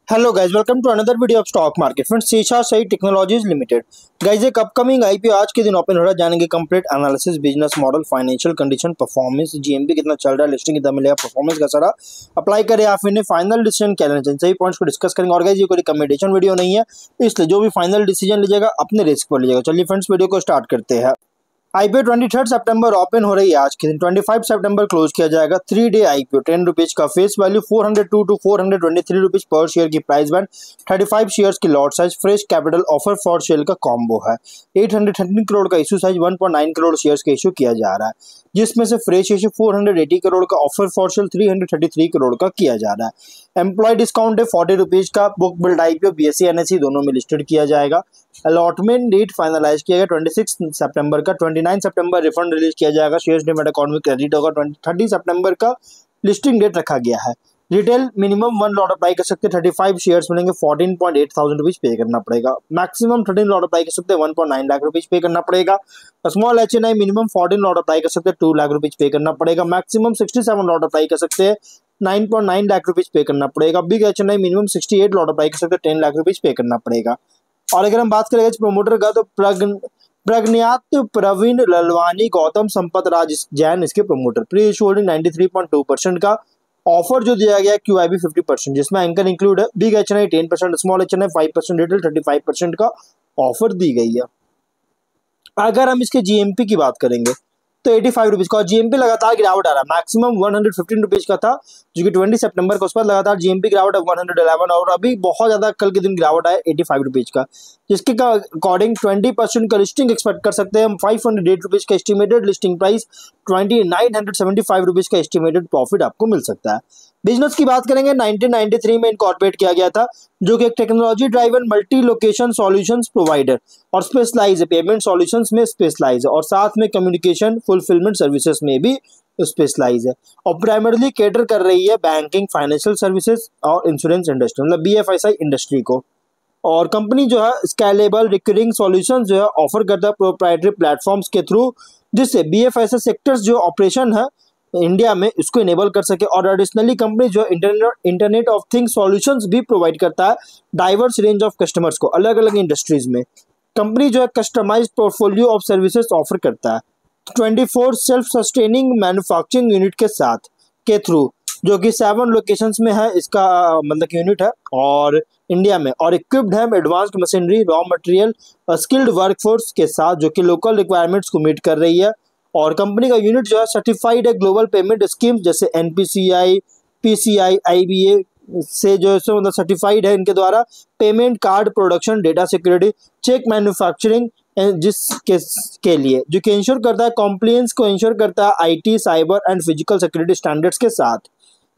Hello guys, welcome to another video of stock market friends. शीशा सही technologies limited guys एक upcoming IPO आज के दिन ओपन हो रहा है। जानेंगे complete analysis, business model, financial condition, performance, GMP कितना चल रहा है, लिस्टिंग कितना मिलेगा, परफॉर्मेंस का सारा अप्लाई करें या फिर फाइनल डिसीजन क्या लेना चाहिए, सही पॉइंट्स को डिस्कस करेंगे। और गाइस ये कोई रिकमेंडेशन वीडियो नहीं है, इसलिए जो भी फाइनल डिसीजन लीजिएगा अपने रिस्क पर लीजिएगा। चलिए फ्रेंड्स वीडियो को स्टार्ट करते हैं। आईपीओ 23 सितंबर ओपन हो रही है आज के दिन। 25 सितंबर क्लोज किया जाएगा। 3 डे आईपीओ 10 रुपीज का, फेस वैल्यू 402 टू 423 रुपीज पर शेयर की प्राइस बैंड, 35 शेयर्स की lot size, fresh capital offer for sale का कॉम्बो है। 813 करोड़ का इशू साइज, 1.9 करोड़ शेयर्स का इशू किया जा रहा है, जिसमें से फ्रेश इशू 480 करोड़ का, ऑफर फॉर सेल 333 करोड़ का किया जा रहा है। एम्प्लॉय डिस्काउंट है 40 रुपीज का। Book build IPO BSE NSE दोनों में लिस्टेड किया जाएगा। अलॉटमेंट डेट फाइनलाइज किया गया 26 सितंबर का। 29 सितंबर रिफंड रिलीज किया जाएगा। शेयर्स डीमैट अकाउंट में क्रेडिट होगा। 30 सितंबर का लिस्टिंग डेट रखा गया है। रिटेल मिनिमम 1 लॉट अप्लाई कर सकते हैं, 35 शेयर्स मिलेंगे, 14.8 थाउजेंड रुपीज पे करना पड़ेगा। मैक्सिमम 13 लॉट अप्लाई कर सकते हैं, 1.9 लाख रुपीज पे करना पड़ेगा। Small HNI minimum 14 lot apply कर सकते हैं, 2 लाख रुपीज पे करना पड़ेगा। मैक्सिमम 67 लॉट अप्लाई कर सकते हैं, 9.9 लाख रुपीज पे करना पड़ेगा। Big HNI minimum 68 lot apply कर सकते हैं, 10 लाख रुपीज पे करना पड़ेगा। और अगर हम बात करेंगे प्रोमोटर का, तो प्रज्ञात, प्रवीण ललवानी, गौतम संपत राज जैन इसके प्रोमोटर। प्री इशू होल्डिंग 93.2% का। ऑफर जो दिया गया QIB 50%, जिसमें एंकर इंक्लूड है। Big HNI 10%, small HNI 5%, retail 35% का ऑफर दी गई है। अगर हम इसके जीएमपी की बात करेंगे तो 85 रुपीज का, जीएमपी लगातार गिरावट आ रहा है। मैक्सिमम 115 रुपीज का था, जो कि 20 सितंबर को, उस पर लगातार जीएमपी गिरावट है 111, और अभी बहुत ज्यादा कल के दिन गिरावट आया 85 रुपीज का, जिसके अकॉर्डिंग 20% का लिस्टिंग एक्सपेक्ट कर सकते हैं हम। 508 रुपीज का एस्टिमेटेड लिस्टिंग प्राइस, 2975 रुपीज का एस्टिमेटेड प्रॉफिट आपको मिल सकता है। बिजनेस की बात करेंगे, 1993 में इनकॉर्पोरेट किया गया था, जो कि एक technology driven multi location solutions provider और स्पेशलाइज है, पेमेंट सॉल्यूशंस में स्पेशलाइज है, और साथ में कम्युनिकेशन फुलफिलमेंट सर्विसेज में भी स्पेशलाइज है, और प्राइमरली कैटर कर रही है बैंकिंग, फाइनेंशियल सर्विसेज और इंश्योरेंस इंडस्ट्री, मतलब BFSI इंडस्ट्री को। और कंपनी जो है स्केलेबल रिकरिंग सॉल्यूशंस जो है ऑफर करता है प्रोप्राइटरी प्लेटफॉर्म्स के थ्रू, जिससे BFSI सेक्टर्स जो ऑपरेशन है इंडिया में इसको इनेबल कर सके। और एडिशनली कंपनी जो इंटरनेट ऑफ थिंग्स सॉल्यूशंस भी प्रोवाइड करता है डाइवर्स रेंज ऑफ कस्टमर्स को, अलग अलग इंडस्ट्रीज में। कंपनी जो है customized portfolio of services offer करता है 24 सेल्फ सस्टेनिंग मैन्युफैक्चरिंग यूनिट के साथ के थ्रू, जो कि 7 लोकेशंस में है इसका मतलब यूनिट है और इंडिया में, और इक्विप्ड है advanced machinery, raw material, skilled workforce के साथ, जो कि लोकल रिक्वायरमेंट्स को मीट कर रही है। और कंपनी का यूनिट जो है सर्टिफाइड है ग्लोबल पेमेंट स्कीम जैसे NPCI, PCI, IBA से जो है मतलब सर्टिफाइड है इनके द्वारा। Payment card production, data security, cheque manufacturing, जिसके के लिए जो कि इंश्योर करता है कॉम्प्लियंस को, इंश्योर करता है IT, cyber and physical security standards के साथ।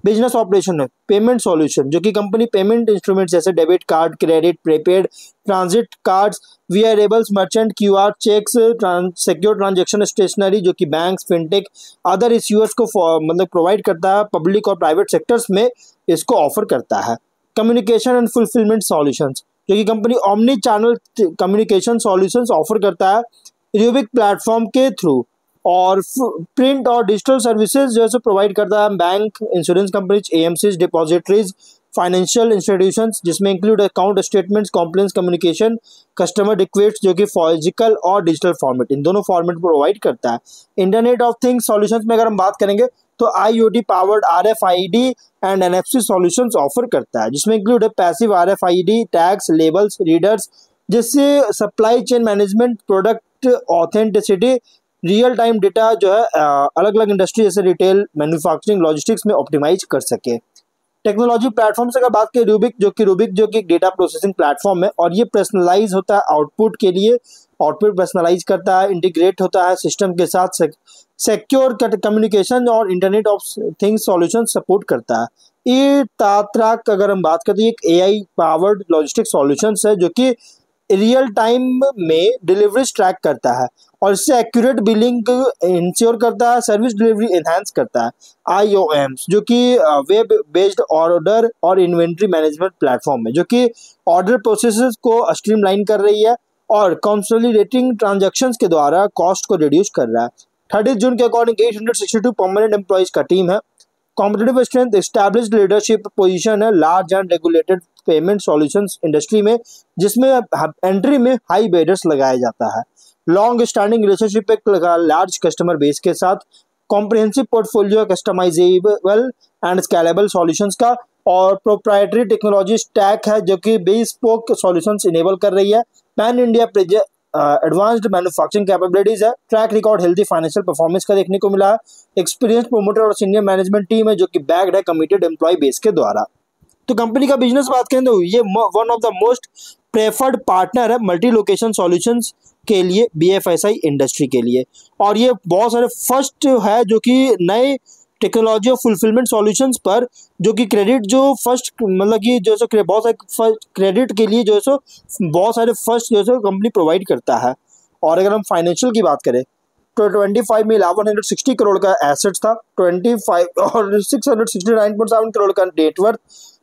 बिजनेस ऑपरेशन है पेमेंट सॉल्यूशन, जो कि कंपनी पेमेंट इंस्ट्रूमेंट जैसे debit card, credit, prepaid, transit cards, wearables, merchant, QR, cheques, secure transaction stationery, जो कि बैंक्स, फिनटेक, अदर इश्यूअर्स को मतलब प्रोवाइड करता है, पब्लिक और प्राइवेट सेक्टर्स में इसको ऑफर करता है। कम्युनिकेशन एंड फुलफिलमेंट सॉल्यूशंस, जो कि company omni channel communication solutions offer करता है रूबिक प्लेटफॉर्म के थ्रू, और प्रिंट और डिजिटल सर्विसेज जैसे प्रोवाइड करता है bank, insurance companies, AMCs, depositories, financial institutions, जिसमें include account statements, compliance communication, customer request, जो कि फिजिकल और डिजिटल फॉर्मेट, इन दोनों फॉर्मेट प्रोवाइड करता है। इंटरनेट ऑफ थिंग्स सॉल्यूशंस में अगर हम बात करेंगे तो IoT powered RFID and NFC solutions offer करता है, जिसमें इंक्लूड है passive RFID tags, labels, readers, जिससे supply chain management, product authenticity, real time data जो है अलग अलग इंडस्ट्री जैसे रिटेल, मैन्युफैक्चरिंग, लॉजिस्टिक्स में ऑप्टिमाइज कर सके। टेक्नोलॉजी प्लेटफॉर्म से अगर बात करें, रूबिक जो कि डेटा प्रोसेसिंग प्लेटफॉर्म है, और ये पर्सनलाइज होता है आउटपुट के लिए, आउटपुट पर्सनलाइज करता है, इंटीग्रेट होता है सिस्टम के साथ, सिक्योर कम्युनिकेशन और internet of things solution support करता है। ये तात्राक अगर हम बात करें तो एक AI पावर्ड लॉजिस्टिक सॉल्यूशंस है, जो कि रियल टाइम में डिलीवरीज ट्रैक करता है और इससे एक्यूरेट बिलिंग इंश्योर करता है, सर्विस डिलीवरी एनहांस करता है। IOMs, जो कि वेब बेस्ड ऑर्डर और इन्वेंट्री मैनेजमेंट प्लेटफॉर्म है, जो कि ऑर्डर प्रोसेसेस को स्ट्रीमलाइन कर रही है और कंसोलिडेटिंग ट्रांजैक्शंस के द्वारा कॉस्ट को रिड्यूस कर रहा है। 30 जून के अकॉर्डिंग 862 परमानेंट एम्प्लॉइज का टीम है, competitive strength, established leadership position है large and regulated payment solutions industry में, जिसमें एंट्री में हाई बैरियर्स लगाया जाता है। लॉन्ग स्टैंडिंग रिलेशनशिप एक लार्ज कस्टमर बेस के साथ, comprehensive portfolio, customisable and scalable solutions का, और प्रोप्राइटरी टेक्नोलॉजी स्टैक है जो कि बेस्पोक सॉल्यूशंस इनेबल कर रही है। Pan India advanced manufacturing capabilities है। Track record healthy financial performance का देखने को मिला है। एक्सपीरियंस प्रोमोटर और सीनियर मैनेजमेंट टीम है जो कि बैक्ड है कमिटेड एम्प्लॉय बेस के द्वारा। तो कंपनी का बिजनेस बात करें तो ये one of the most preferred partner है मल्टी लोकेशन सॉल्यूशंस के लिए, BFSI इंडस्ट्री के लिए, और ये बहुत सारे फर्स्ट है जो कि नए टेक्नोलॉजी और फुलफिलमेंट सॉल्यूशंस पर जो कि क्रेडिट जो फर्स्ट मतलब कि जो सो बहुत सारे क्रेडिट के लिए जो सो बहुत सारे फर्स्ट जो सो कंपनी प्रोवाइड करता है। और अगर हम फाइनेंशियल की बात करें तो 25 में 1160 करोड़ का एसेट्स था, 25 और 669.7 करोड़ का नेटवर्थ,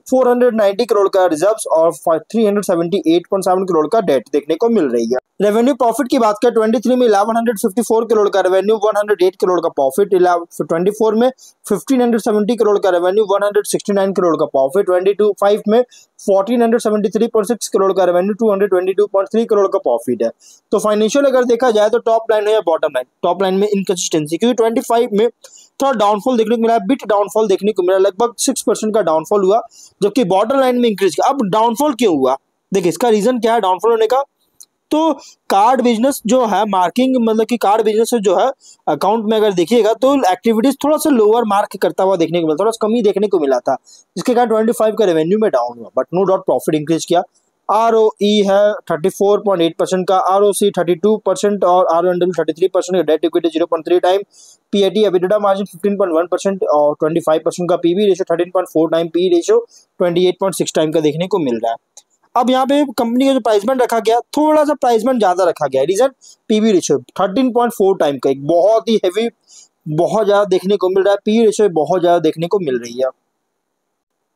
490 करोड़ का रिजर्व्स और 378.7 करोड़ का डेट देखने को मिल रही है। रेवेन्यू प्रॉफिट की बात करें 23 में 1154 करोड़ का रेवेन्यू, 108 करोड़ का प्रॉफिट, 24 में 1570 करोड़ का रेवेन्यू, 169 करोड़ का प्रॉफिट, 25 में 1473.6 करोड़ का रेवेन्यू, 222.3 करोड़ का प्रॉफिट है। तो फाइनेंशियल अगर देखा जाए तो टॉप लाइन है या बॉटम लाइन, टॉप लाइन में इनकंसिस्टेंसी, क्योंकि 25 में थोड़ा डाउनफॉल देखने को मिला, बिट डाउनफॉल देखने को मिला, लगभग 6% का डाउनफॉल हुआ, जबकि बॉटम लाइन में इंक्रीज किया। अब डाउनफॉल क्यों हुआ, देखिए इसका रीजन क्या है डाउनफॉल होने का। तो कार्ड बिजनेस जो है मार्किंग मतलब कि कार्ड बिजनेस जो है अकाउंट में अगर देखिएगा तो एक्टिविटीज थोड़ा सा लोअर मार्क करता हुआ देखने को मिला, थोड़ा सा कमी देखने को मिला था, जिसके कारण 25 का रेवेन्यू में डाउन हुआ, but no doubt profit increase किया। ROE है 34.8% का, ROC 32% और RONW 33%, debt equity 0.3 time, PAT EBITDA margin 15.1% और 25% का, PB ratio 13.4 time, PE ratio 28.6 time का देखने को मिल रहा है। अब यहाँ पे कंपनी का जो प्राइस बैंड रखा गया थोड़ा सा प्राइस बैंड ज्यादा रखा गया, रीजन PB रेशियो 13.4 टाइम का, एक बहुत ही हैवी बहुत ज्यादा देखने को मिल रहा है, PE रेशियो बहुत ज्यादा देखने को मिल रही है।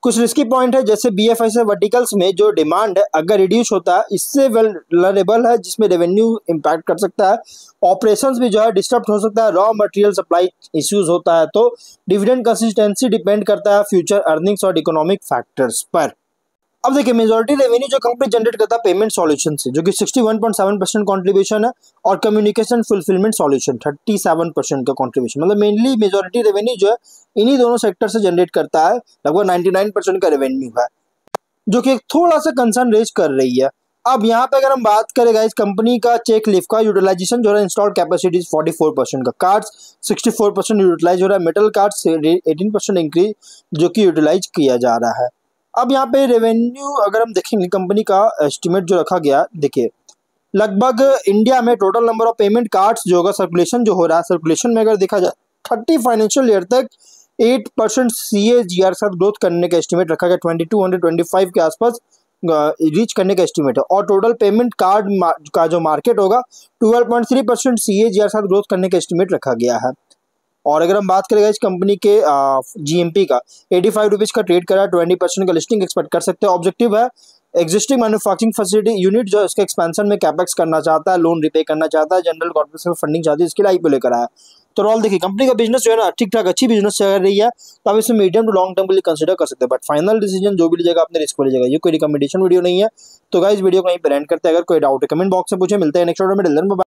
कुछ रिस्की पॉइंट है जैसे BFSI वर्टिकल्स में जो डिमांड है अगर रिड्यूस होता है इससे वल्नरेबल है, जिसमें रेवेन्यू इंपैक्ट कर सकता है, ऑपरेशंस भी जो है डिस्टर्ब हो सकता है, रॉ मटेरियल सप्लाई इश्यूज होता है, तो डिविडेंड कंसिस्टेंसी डिपेंड करता है फ्यूचर अर्निंग्स और इकोनॉमिक फैक्टर्स पर। अब देखिए मेजॉरिटी रेवेन्यू जो कंपनी जनरेट करता है पेमेंट सॉल्यूशन से जो कि 61.7% कॉन्ट्रीब्यूशन है, और कम्युनिकेशन फुलफिलमेंट सॉल्यूशन 37% का कॉन्ट्रीब्यूशन, मतलब मेनली मेजॉरिटी रेवेन्यू जो है इन्हीं दोनों सेक्टर से जनरेट करता है, लगभग 99% का रेवेन्यू है, जो कि थोड़ा सा कंसर्न रेज कर रही है। अब यहाँ पे अगर हम बात करें गाइस कंपनी का चेक लिफ्ट का यूटिलाइजेशन जो है इंस्टॉल्ड कैपेसिटी 44% का, कार्ड्स 64% यूटिलाइज हो रहा है, मेटल कार्ड्स 18% इंक्रीज जो कि यूटिलाइज किया जा रहा है। अब यहाँ पे रेवेन्यू अगर हम देखेंगे कंपनी का एस्टिमेट जो रखा गया, देखिए लगभग इंडिया में total number of payment cards जो होगा सर्कुलेशन जो हो रहा है, सर्कुलेशन में अगर देखा जाए 30 फाइनेंशियल ईयर तक 8% CAGR साथ ग्रोथ करने का एस्टिमेट रखा गया, 2225 के आसपास रीच करने का एस्टिमेट है, और टोटल पेमेंट कार्ड का जो मार्केट होगा 12.3% CAGR साथ ग्रोथ करने का एस्टिमेट रखा गया है। और अगर हम बात करेंगे इस कंपनी के GMP का 85 रुपीज़ का ट्रेड करा, 20% का लिस्टिंग एक्सपेक्ट कर सकते हैं। ऑब्जेक्टिव है एग्जिस्टिंग मैन्युफैक्चरिंग फैसिलिटी यूनिट जो है उसके एक्सपेंशन में कैपेक्स करना चाहता है, लोन रिपे करना चाहता है, जनरल कॉर्पोरेशन फंडिंग चाहती है, इसके लिए IPO लेकर आया। तो ऑल देखिए कंपनी का बिजनेस जो है ना ठीक ठाक अच्छी बिजनेस चल रही है, तो आप इसमें मीडियम टू लॉन्ग टर्म के लिए कंसिडर कर सकते हैं, बट फाइनल डिसीजन जो भी लीजिएगा अपने रिस्क पर लीजिएगा, ये कोई रिकमेंडेशन वीडियो नहीं है। तो गाइस वीडियो को यहीं पर एंड करते हैं, अगर कोई डाउट है कमेंट बॉक्स में पूछे, मिलते हैं नेक्स्ट वीडियो में।